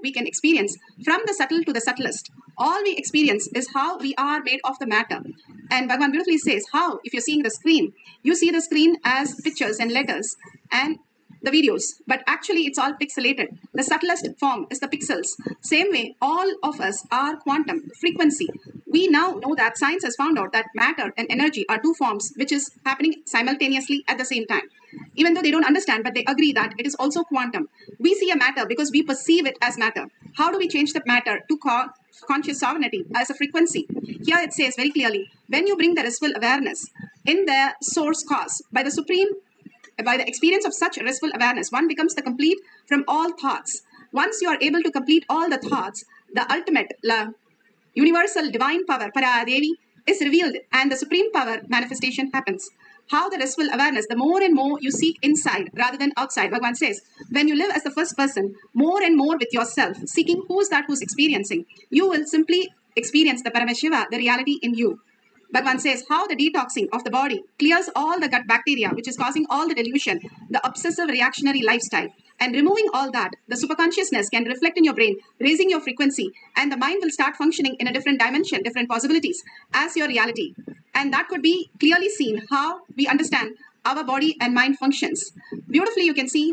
we can experience from the subtle to the subtlest. All we experience is how we are made of the matter. And Bhagavan beautifully says how, if you're seeing the screen, you see the screen as pictures and letters and the videos, but actually it's all pixelated. The subtlest form is the pixels. Same way, all of us are quantum frequency. We now know that science has found out that matter and energy are two forms which is happening simultaneously at the same time. Even though they don't understand, but they agree that it is also quantum. We see a matter because we perceive it as matter. How do we change the matter to conscious sovereignty as a frequency? Here it says very clearly, when you bring the restful awareness in the source cause, by the experience of such restful awareness, one becomes the complete from all thoughts. Once you are able to complete all the thoughts, the ultimate universal divine power, Paradevi, is revealed and the supreme power manifestation happens. How the restful awareness, the more and more you seek inside rather than outside. Bhagavan says, when you live as the first person, more and more with yourself, seeking who's that who's experiencing, you will simply experience the Paramashiva, the reality in you. Bhagavan says how the detoxing of the body clears all the gut bacteria, which is causing all the delusion, the obsessive reactionary lifestyle. And removing all that, the superconsciousness can reflect in your brain, raising your frequency, and the mind will start functioning in a different dimension, different possibilities as your reality. And that could be clearly seen how we understand our body and mind functions. Beautifully, you can see